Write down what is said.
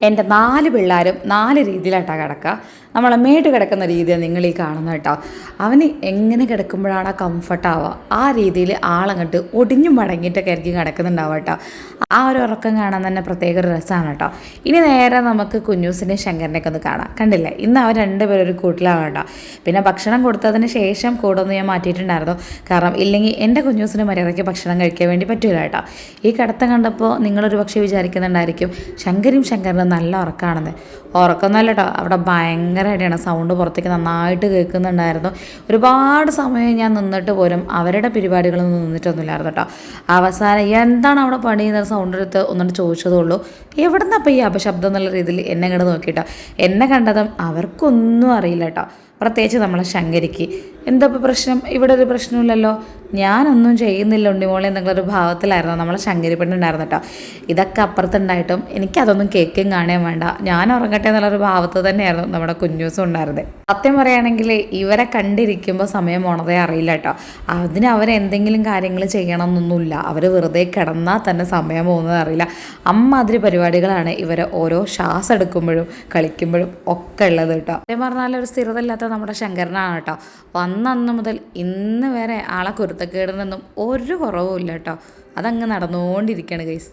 എൻ്റെ 4 പിള്ളേരും 4 രീതിയിലായിട്ടാണ് കിടക്കുക. നമ്മളമ്മയായിട്ട് കിടക്കുന്ന രീതിയാണ് നിങ്ങൾ ഈ കാണുന്നത് കേട്ടോ. അവന് എങ്ങനെ കിടക്കുമ്പോഴാണ് കംഫർട്ടാവുക ആ രീതിയിൽ ആളങ്ങോട്ട് ഒടിഞ്ഞു മടങ്ങിയിട്ടൊക്കെ ആയിരിക്കും കിടക്കുന്നുണ്ടാവുക കേട്ടോ. ആ ഒരു ഉറക്കം കാണാൻ തന്നെ പ്രത്യേക ഒരു രസമാണ് കേട്ടോ. ഇനി നേരെ നമുക്ക് കുഞ്ഞൂസിൻ്റെയും ശങ്കരനെയൊക്കെ ഒന്ന് കാണാം. കണ്ടില്ലേ, ഇന്ന് അവർ രണ്ടുപേരും ഒരു കൂട്ടിലാണ് കേട്ടോ. പിന്നെ ഭക്ഷണം കൊടുത്തതിന് ശേഷം കൂടെ ഒന്ന് ഞാൻ മാറ്റിയിട്ടുണ്ടായിരുന്നു. കാരണം ഇല്ലെങ്കിൽ എൻ്റെ കുഞ്ഞൂസിന് മര്യാദയ്ക്ക് ഭക്ഷണം കഴിക്കാൻ വേണ്ടി പറ്റില്ല കേട്ടോ. ഈ കിടത്തം കണ്ടപ്പോൾ നിങ്ങളൊരു പക്ഷേ വിചാരിക്കുന്നുണ്ടായിരിക്കും ശങ്കരനും നല്ല ഉറക്കമാണെന്ന്. ഉറക്കമൊന്നുമല്ല കേട്ടോ, അവിടെ ഭയങ്കരമായിട്ടാണ് സൗണ്ട് പുറത്തേക്ക് നന്നായിട്ട് കേൾക്കുന്നുണ്ടായിരുന്നു. ഒരുപാട് സമയം ഞാൻ നിന്നിട്ട് പോലും അവരുടെ പരിപാടികളൊന്നും നിന്നിട്ടൊന്നുമില്ലായിരുന്നു കേട്ടോ. അവസാനം എന്താണ് അവിടെ പണി എന്നൊരു സൗണ്ട് എടുത്ത് ഒന്നിട്ട് ചോദിച്ചതേ ഉള്ളൂ. എവിടെ നിന്നപ്പോൾ ഈ അപശബ്ദം എന്നുള്ള രീതിയിൽ എന്നെ ഇങ്ങോട്ട് നോക്കിയിട്ടോ. എന്നെ കണ്ടതും അവർക്കൊന്നും അറിയില്ല കേട്ടോ. പ്രത്യേകിച്ച് നമ്മളെ ശങ്കരിക്ക് എന്താ ഇപ്പോൾ പ്രശ്നം, ഇവിടെ ഒരു പ്രശ്നമില്ലല്ലോ, ഞാനൊന്നും ചെയ്യുന്നില്ല ഉണ്ണിമോളെ എന്നുള്ളൊരു ഭാവത്തിലായിരുന്നു നമ്മളെ ശങ്കരിപ്പെട്ടുണ്ടായിരുന്നു കേട്ടോ. ഇതൊക്കെ അപ്പുറത്തുണ്ടായിട്ടും എനിക്കതൊന്നും കേൾക്കും കാണാൻ വേണ്ട, ഞാൻ ഉറങ്ങട്ടെ എന്നുള്ളൊരു ഭാവത്ത് തന്നെയായിരുന്നു നമ്മുടെ കുഞ്ഞൂസും ഉണ്ടായിരുന്നത്. സത്യം പറയുകയാണെങ്കിൽ ഇവരെ കണ്ടിരിക്കുമ്പോൾ സമയം പോണതേ അറിയില്ല കേട്ടോ. അതിന് അവരെന്തെങ്കിലും കാര്യങ്ങൾ ചെയ്യണം എന്നൊന്നുമില്ല, അവർ വെറുതെ കിടന്നാൽ തന്നെ സമയം പോകുന്നത് അറിയില്ല. അമ്മാതിരി പരിപാടികളാണ് ഇവരെ ഓരോ ശ്വാസം എടുക്കുമ്പോഴും കളിക്കുമ്പോഴും ഒക്കെ ഉള്ളത് കേട്ടോ. സത്യം പറഞ്ഞാൽ ഒരു സ്ഥിരത ഇല്ലാത്ത നമ്മുടെ ശങ്കരനാണ് കേട്ടോ. അന്ന് മുതൽ ഇന്ന് വരെ ആളെ കുരുത്തക്കേടിനൊന്നും ഒരു കുറവുമില്ല കേട്ടോ. അതങ്ങ് നടന്നുകൊണ്ടിരിക്കുകയാണ് ഗൈസ്.